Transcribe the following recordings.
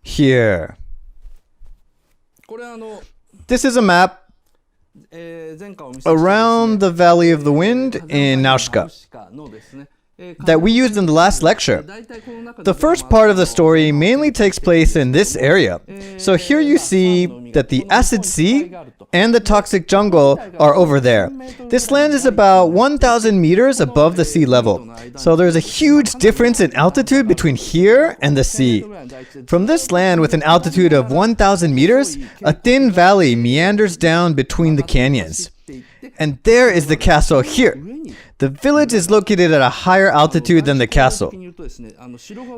here. This is a map around the Valley of the Wind in NAUSICAA that we used in the last lecture. The first part of the story mainly takes place in this area. So here you see that the acid sea and the toxic jungle are over there. This land is about 1,000 meters above the sea level. So there's a huge difference in altitude between here and the sea. From this land with an altitude of 1,000 meters, a thin valley meanders down between the canyons. And there is the castle here. The village is located at a higher altitude than the castle.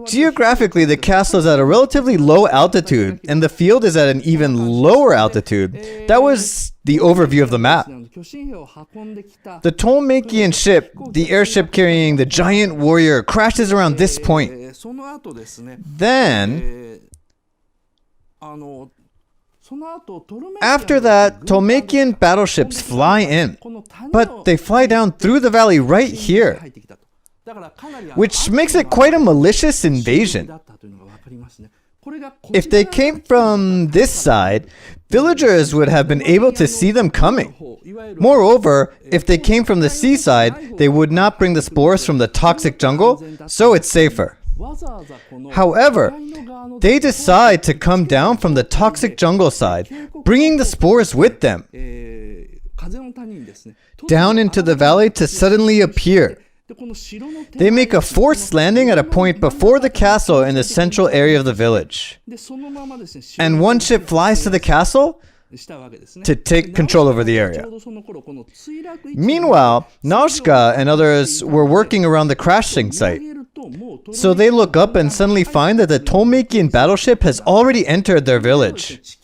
Geographically, the castle is at a relatively low altitude, and the field is at an even lower altitude. That was the overview of the map. The Tolmekian ship, the airship carrying the giant warrior, crashes around this point. Then, after that, Tolmekian battleships fly in, but they fly down through the valley right here, which makes it quite a malicious invasion. If they came from this side, villagers would have been able to see them coming. Moreover, if they came from the seaside, they would not bring the spores from the toxic jungle, so it's safer. However, they decide to come down from the toxic jungle side, bringing the spores with them, down into the valley to suddenly appear. They make a forced landing at a point before the castle in the central area of the village. And one ship flies to the castle to take control over the area. Meanwhile, NAUSICAA and others were working around the crashing site. So they look up and suddenly find that the Tolmekian battleship has already entered their village.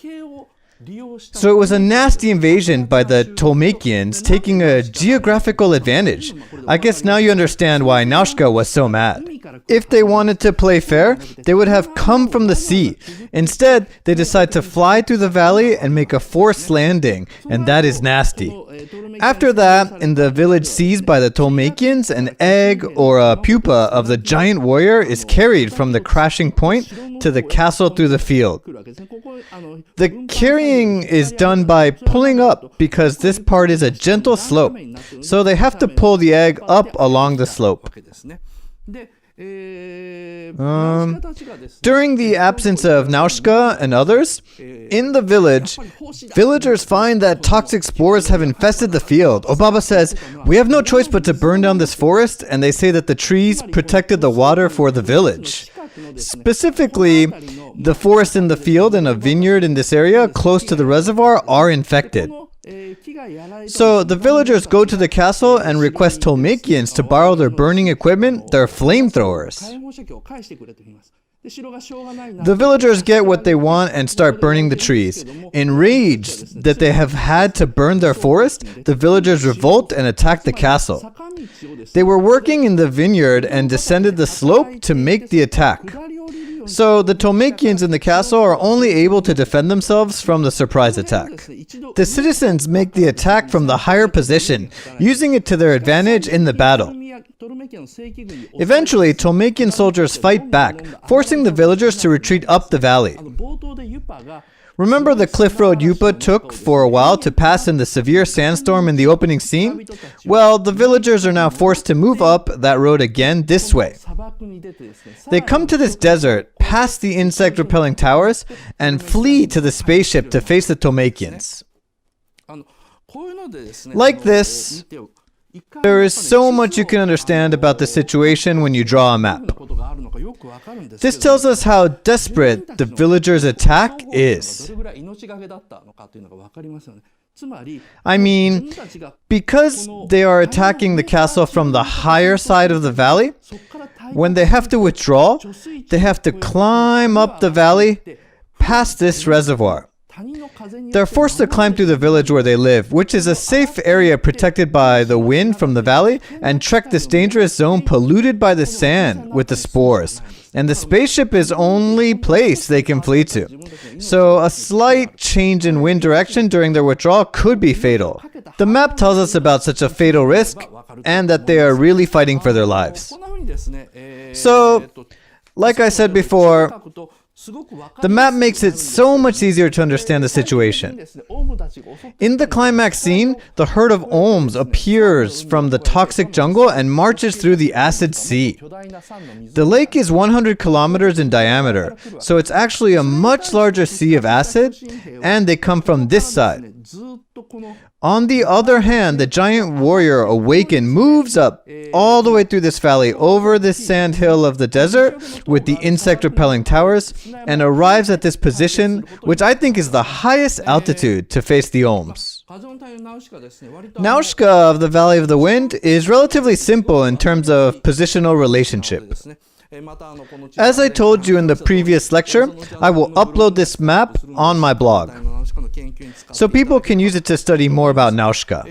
So it was a nasty invasion by the Tolmekians, taking a geographical advantage. I guess now you understand why NAUSICAA was so mad. If they wanted to play fair, they would have come from the sea. Instead, they decide to fly through the valley and make a forced landing, and that is nasty. After that, in the village seized by the Tolmekians, an egg or a pupa of the giant warrior is carried from the crashing point to the castle through the field. The carrying is done by pulling up because this part is a gentle slope, so they have to pull the egg up along the slope. During the absence of NAUSICAA and others, in the village, villagers find that toxic spores have infested the field. Obaba says, "We have no choice but to burn down this forest," and they say that the trees protected the water for the village. Specifically, the forest in the field and a vineyard in this area close to the reservoir are infected. So the villagers go to the castle and request Tolmekians to borrow their burning equipment, their flamethrowers. The villagers get what they want and start burning the trees. Enraged that they have had to burn their forest, the villagers revolt and attack the castle. They were working in the vineyard and descended the slope to make the attack. So the Tolmekians in the castle are only able to defend themselves from the surprise attack. The citizens make the attack from the higher position, using it to their advantage in the battle. Eventually, Tolmekian soldiers fight back, forcing the villagers to retreat up the valley. Remember the cliff road Yupa took for a while to pass in the severe sandstorm in the opening scene? Well, the villagers are now forced to move up that road again this way. They come to this desert, past the insect-repelling towers, and flee to the spaceship to face the Tolmekians. Like this, there is so much you can understand about the situation when you draw a map. This tells us how desperate the villagers' attack is. I mean, because they are attacking the castle from the higher side of the valley, when they have to withdraw, they have to climb up the valley past this reservoir. They're forced to climb through the village where they live, which is a safe area protected by the wind from the valley, and trek this dangerous zone polluted by the sand with the spores. And the spaceship is only place they can flee to. So a slight change in wind direction during their withdrawal could be fatal. The map tells us about such a fatal risk and that they are really fighting for their lives. So, like I said before, The map makes it so much easier to understand the situation. In the climax scene, the herd of Ohms appears from the toxic jungle and marches through the acid sea. The lake is 100 kilometers in diameter, so it's actually a much larger sea of acid, and they come from this side. On the other hand, the giant warrior Awakened moves up all the way through this valley over this sand hill of the desert with the insect-repelling towers and arrives at this position, which I think is the highest altitude to face the Ohms. NAUSICAA of the Valley of the Wind is relatively simple in terms of positional relationship. As I told you in the previous lecture, I will upload this map on my blog, so people can use it to study more about NAUSICAA.